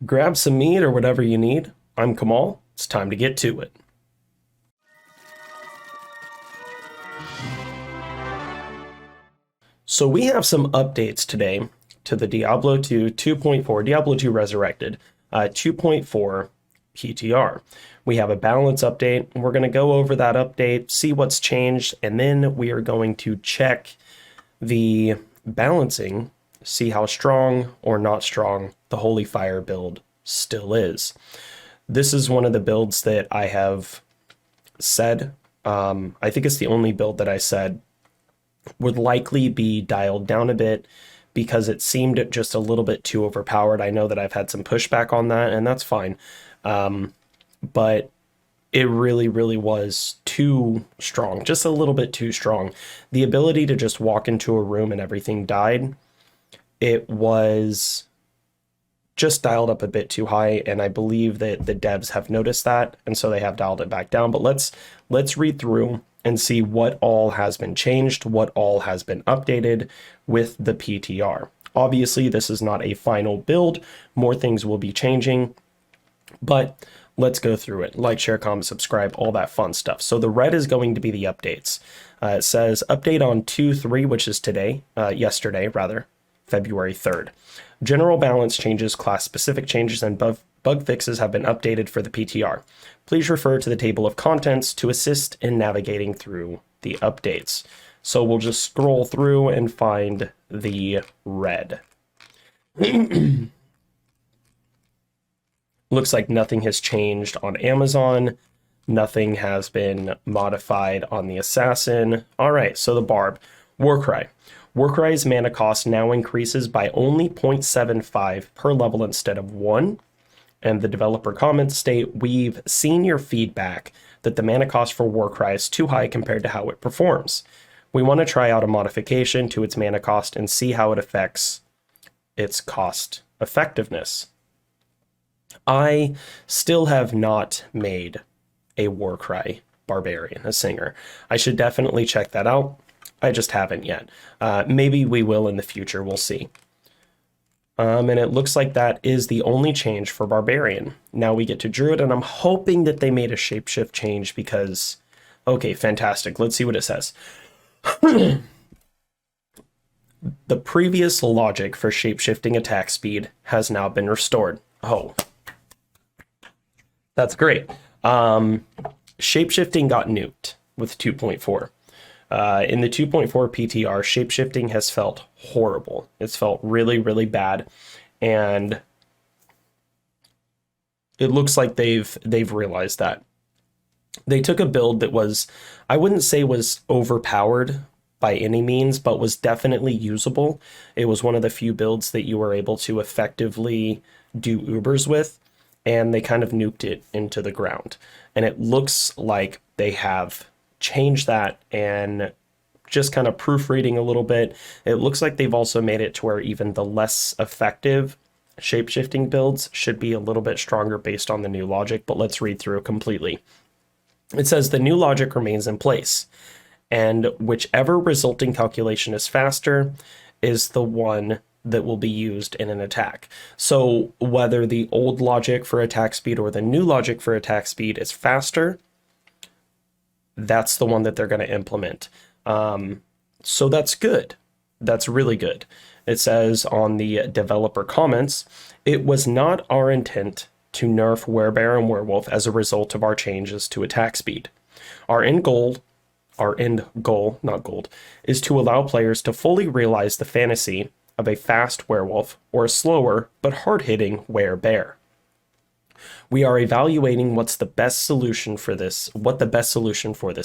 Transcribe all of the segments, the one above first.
Grab some meat or whatever you need. I'm Kamal. It's time to get to it. So we have some updates today to the Diablo 2 2.4, Diablo 2 Resurrected 2.4 PTR. We have a balance update. We're going to go over that update, see what's changed, and then we are going to check the balancing, see how strong or not strong the Holy Fire build still is. This is one of the builds that I have said, I think it's the only build that I said would likely be dialed down a bit because it seemed just a little bit too overpowered. I know that I've had some pushback on that, and that's fine. But it really was too strong, just a little bit too strong. The ability to just walk into a room and everything died, it was just dialed up a bit too high, and I believe that the devs have noticed that, and so they have dialed it back down. But let's read through and see what all has been changed, what all has been updated with the PTR. Obviously, this is not a final build. More things will be changing, but let's go through it. Like, share, comment, subscribe, all that fun stuff. So the red is going to be the updates. It says update on 2.3, which is today, yesterday rather, February 3rd. General balance changes, class-specific changes, and bug fixes have been updated for the PTR. Please refer to the table of contents to assist in navigating through the updates. So we'll just scroll through and find the red. Looks like nothing has changed on Amazon. Nothing has been modified on the Assassin. All right, so the Barb. Warcry. Warcry's mana cost now increases by only 0.75 per level instead of 1. And the developer comments state, we've seen your feedback that the mana cost for Warcry is too high compared to how it performs. We want to try out a modification to its mana cost and see how it affects its cost effectiveness. I still have not made a Warcry Barbarian, a singer. I should definitely check that out. I just haven't yet. Maybe we will in the future. We'll see. And it looks like that is the only change for Barbarian. Now we get to Druid, and I'm hoping that they made a shapeshift change because... Okay, fantastic. Let's see what it says. The previous logic for shapeshifting attack speed has now been restored. Oh. That's great. Shapeshifting got nuked with 2.4. In the 2.4 PTR, shapeshifting has felt horrible. It's felt really bad, and it looks like they've realized that. They took a build that was, I wouldn't say was overpowered by any means, but was definitely usable. It was one of the few builds that you were able to effectively do Ubers with, and they kind of nuked it into the ground. And it looks like they have change that, and just kind of proofreading a little bit, it looks like they've also made it to where even the less effective shapeshifting builds should be a little bit stronger based on the new logic, but let's read through it completely. It says the new logic remains in place, and whichever resulting calculation is faster is the one that will be used in an attack. So whether the old logic for attack speed or the new logic for attack speed is faster, that's the one that they're going to implement. So that's good. That's really good. It says on the developer comments, it was not our intent to nerf Werebear and Werewolf as a result of our changes to attack speed. Our end goal, not gold, is to allow players to fully realize the fantasy of a fast werewolf or a slower but hard-hitting Werebear. We are evaluating what the best solution for this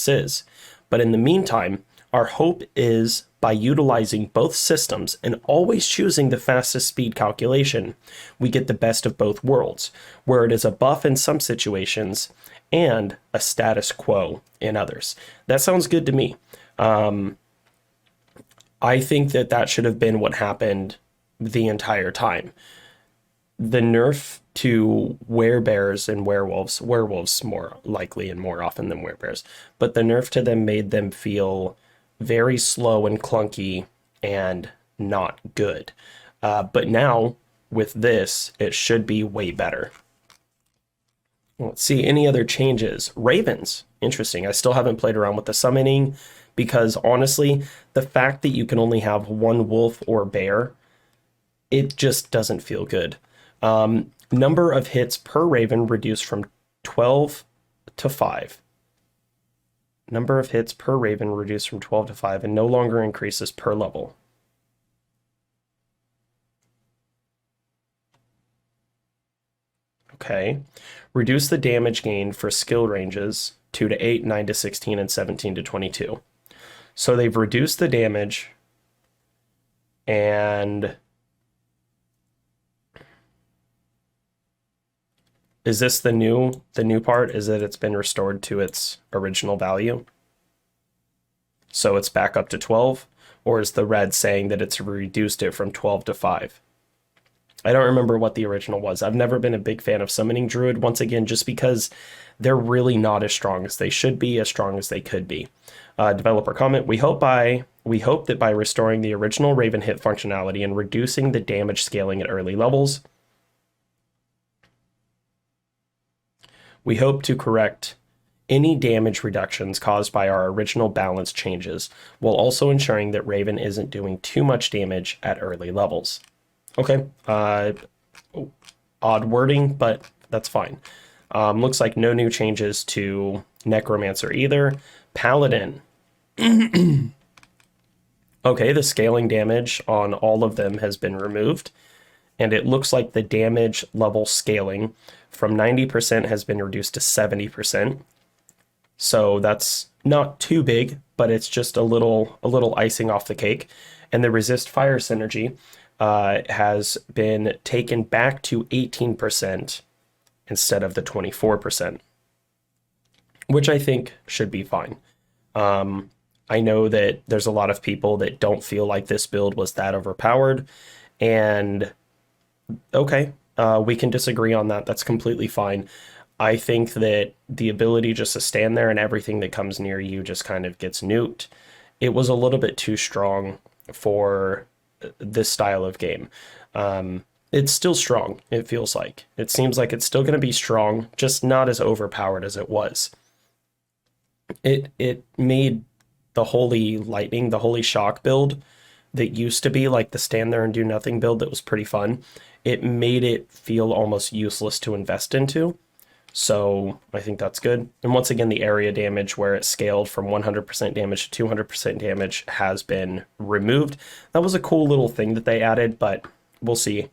is. But in the meantime, our hope is by utilizing both systems and always choosing the fastest speed calculation, we get the best of both worlds, where it is a buff in some situations and a status quo in others. That sounds good to me. I think that should have been what happened the entire time. The nerf to werebears and werewolves more likely and more often than werebears, but the nerf to them made them feel very slow and clunky and not good. But now with this, it should be way better. Let's see, any other changes? Ravens. Interesting. I still haven't played around with the summoning because honestly, the fact that you can only have one wolf or bear, it just doesn't feel good. Number of hits per raven reduced from 12 to 5. Number of hits per raven reduced from 12 to 5 and no longer increases per level. Okay. Reduce the damage gain for skill ranges 2 to 8, 9 to 16, and 17 to 22. So they've reduced the damage, and is this the new part? Is that it's been restored to its original value? So it's back up to 12, or is the red saying that it's reduced it from 12 to 5? I don't remember what the original was. I've never been a big fan of summoning Druid, once again, just because they're really not as strong as they should be, as strong as they could be. Developer comment, we hope that by restoring the original Raven hit functionality and reducing the damage scaling at early levels, we hope to correct any damage reductions caused by our original balance changes, while also ensuring that Raven isn't doing too much damage at early levels. Okay, odd wording, but that's fine. Looks like no new changes to Necromancer either. Paladin. Okay, the scaling damage on all of them has been removed, and it looks like the damage level scaling from 90% has been reduced to 70%. So that's not too big, but it's just a little icing off the cake. And the resist fire synergy has been taken back to 18% instead of the 24%, which I think should be fine. I know that there's a lot of people that don't feel like this build was that overpowered, and okay, we can disagree on that. That's completely fine. I think that the ability just to stand there and everything that comes near you just kind of gets nuked. It was a little bit too strong for this style of game. It's still strong, it feels like. It seems like it's still going to be strong, just not as overpowered as it was. It made the Holy Lightning, the Holy Shock build that used to be like the stand there and do nothing build that was pretty fun. It made it feel almost useless to invest into. So I think that's good. And once again, the area damage where it scaled from 100% damage to 200% damage has been removed. That was a cool little thing that they added, but we'll see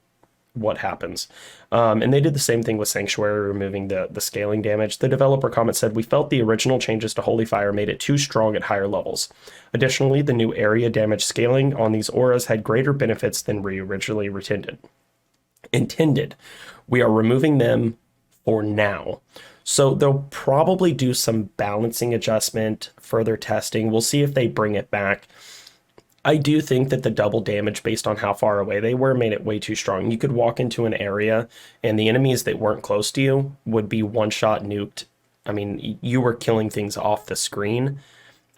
what happens. And they did the same thing with Sanctuary, removing the scaling damage. The developer comment said, we felt the original changes to Holy Fire made it too strong at higher levels. Additionally, the new area damage scaling on these auras had greater benefits than we originally intended. We are removing them for now. So they'll probably do some balancing adjustment, further testing. We'll see if they bring it back. I do think that the double damage based on how far away they were made it way too strong. You could walk into an area and the enemies that weren't close to you would be one-shot nuked. I mean, you were killing things off the screen,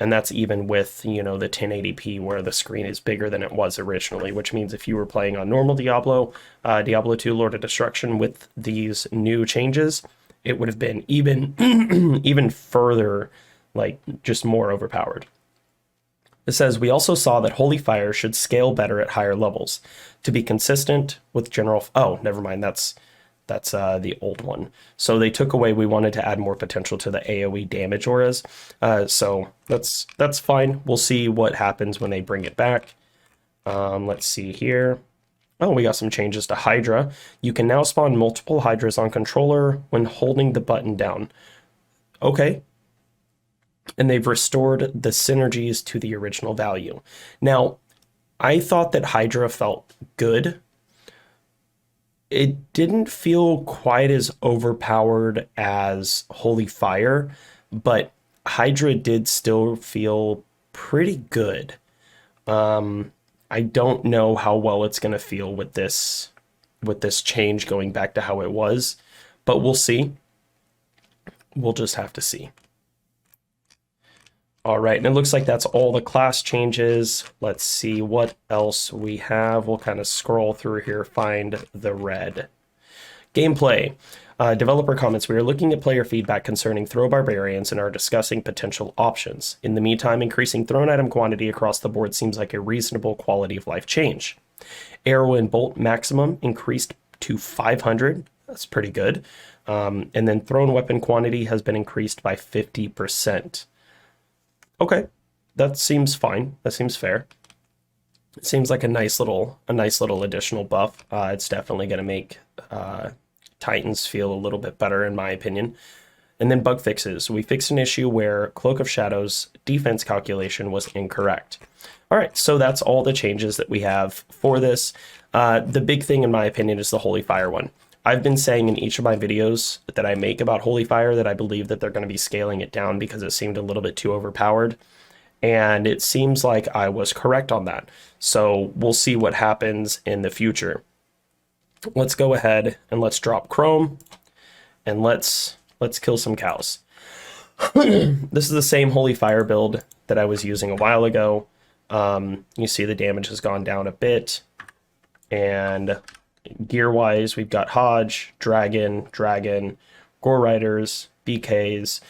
and that's even with, you know, the 1080p where the screen is bigger than it was originally, which means if you were playing on normal Diablo, Diablo 2 Lord of Destruction with these new changes, it would have been even even further, like, just more overpowered. It says, we also saw that Holy Fire should scale better at higher levels to be consistent with general... Oh, never mind. That's the old one. So they took away, we wanted to add more potential to the AoE damage auras. So that's fine. We'll see what happens when they bring it back. Let's see here. Oh, we got some changes to Hydra. You can now spawn multiple Hydras on controller when holding the button down. Okay. And they've restored the synergies to the original value. Now, I thought that Hydra felt good. It didn't feel quite as overpowered as Holy Fire, but Hydra did still feel pretty good. I don't know how well it's going to feel with this change going back to how it was, but we'll see. We'll just have to see. All right, and it looks like that's all the class changes. Let's see what else we have. We'll kind of scroll through here, find the red. Gameplay. Developer comments, we are looking at player feedback concerning throw barbarians and are discussing potential options. In the meantime, increasing thrown item quantity across the board seems like a reasonable quality of life change. Arrow and bolt maximum increased to 500. That's pretty good. And then thrown weapon quantity has been increased by 50%. Okay, that seems fine. That seems fair. It seems like a nice little additional buff. It's definitely going to make Titans feel a little bit better, in my opinion. And then bug fixes. We fixed an issue where Cloak of Shadows defense calculation was incorrect. All right, so that's all the changes that we have for this. The big thing, in my opinion, is the Holy Fire one. I've been saying in each of my videos that I make about Holy Fire that I believe that they're going to be scaling it down because it seemed a little bit too overpowered. And it seems like I was correct on that. So we'll see what happens in the future. Let's go ahead and let's drop Chrome and let's kill some cows. This is the same Holy Fire build that I was using a while ago. You see the damage has gone down a bit. And gear-wise, we've got Hodge, Dragon, Gore Riders, BKs,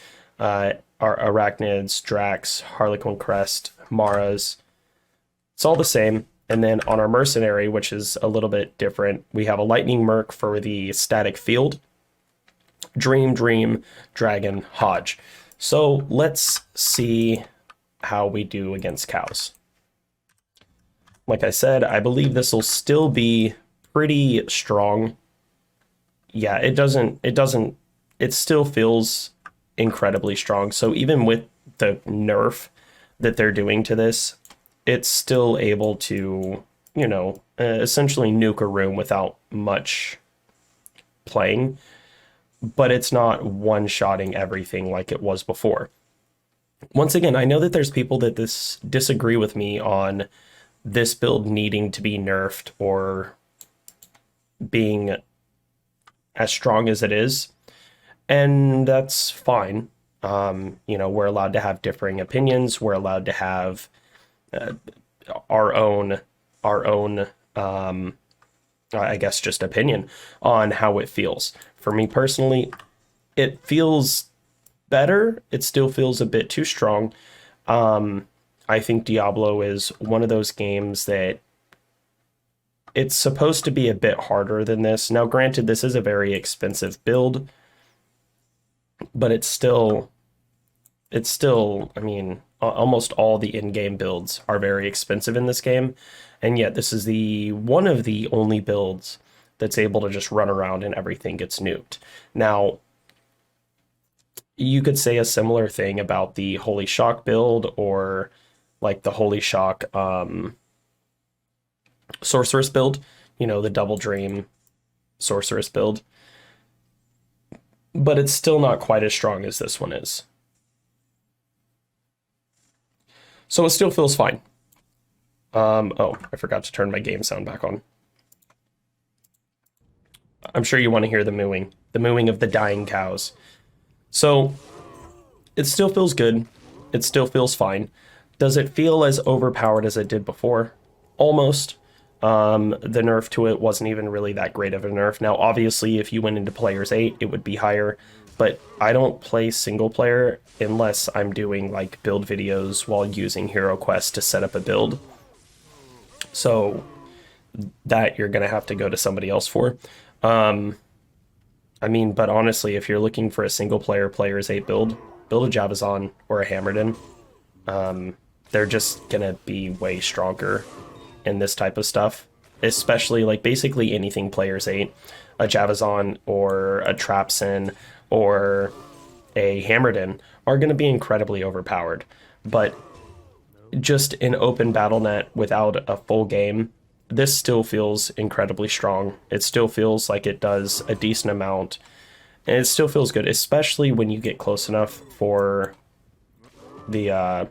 Arachnids, Drax, Harlequin Crest, Maras. It's all the same. And then on our Mercenary, which is a little bit different, we have a Lightning Merc for the static field. Dream, Dragon, Hodge. So let's see how we do against cows. Like I said, I believe this will still be pretty strong. Yeah, it still feels incredibly strong. So even with the nerf that they're doing to this, it's still able to, you know, essentially nuke a room without much playing, but it's not one-shotting everything like it was before. Once again, I know that there's people that disagree with me on this build needing to be nerfed or being as strong as it is, and that's fine. You know, we're allowed to have differing opinions. We're allowed to have our own I guess just opinion on how it feels. For me personally, it feels better. It still feels a bit too strong. I think Diablo is one of those games that it's supposed to be a bit harder than this. Now, granted, this is a very expensive build, but it's still, I mean, almost all the in-game builds are very expensive in this game, and yet this is one of the only builds that's able to just run around and everything gets nuked. Now, you could say a similar thing about the Holy Shock build or like the Holy Shock Sorceress build, you know, the Double Dream Sorceress build. But it's still not quite as strong as this one is. So it still feels fine. Oh, I forgot to turn my game sound back on. I'm sure you want to hear the mooing of the dying cows. So it still feels good. It still feels fine. Does it feel as overpowered as it did before? Almost. The nerf to it wasn't even really that great of a nerf. Now, obviously, if you went into Players 8, it would be higher. But I don't play single player unless I'm doing like build videos while using Hero Quest to set up a build. So that you're going to have to go to somebody else for. I mean, but honestly, if you're looking for a single player Players 8 build a Javazon or a Hammerden. They're just going to be way stronger in this type of stuff. Especially like basically anything Players 8. A Javazon or a Trapsin or a Hammerden are going to be incredibly overpowered. But just in open BattleNet without a full game, this still feels incredibly strong. It still feels like it does a decent amount. And it still feels good, especially when you get close enough for the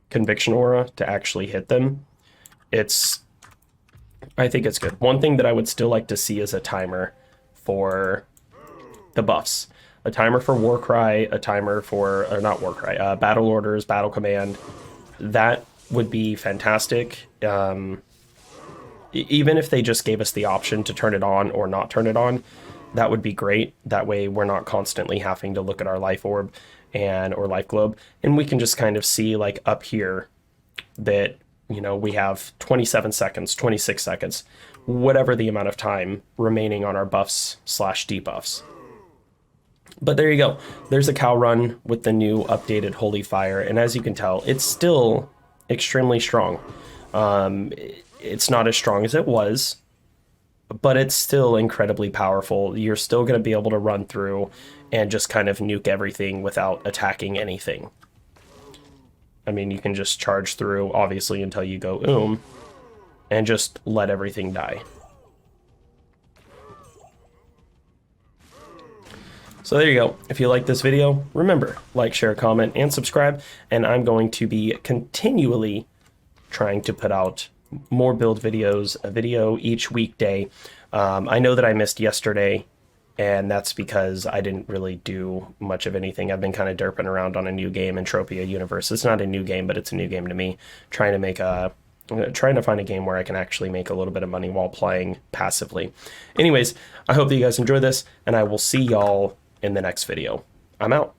Conviction Aura to actually hit them. I think it's good. One thing that I would still like to see is a timer for the buffs. A timer for Warcry, a timer for, or not Warcry, Battle Orders, Battle Command. That would be fantastic. Even if they just gave us the option to turn it on or not turn it on, that would be great. That way we're not constantly having to look at our life orb and or life globe, and we can just kind of see like up here that, you know, we have 27 seconds, 26 seconds, whatever the amount of time remaining on our buffs slash debuffs. But there you go. There's a cow run with the new updated Holy Fire, and as you can tell, it's still extremely strong. It's not as strong as it was, but it's still incredibly powerful. You're still going to be able to run through and just kind of nuke everything without attacking anything. I mean, you can just charge through, obviously, until you go and just let everything die. So there you go. If you like this video, remember, like, share, comment, and subscribe, and I'm going to be continually trying to put out more build videos, a video each weekday. I know that I missed yesterday, and that's because I didn't really do much of anything. I've been kind of derping around on a new game, Entropia Universe. It's not a new game, but it's a new game to me. Trying to find a game where I can actually make a little bit of money while playing passively. Anyways, I hope that you guys enjoy this, and I will see y'all in the next video. I'm out.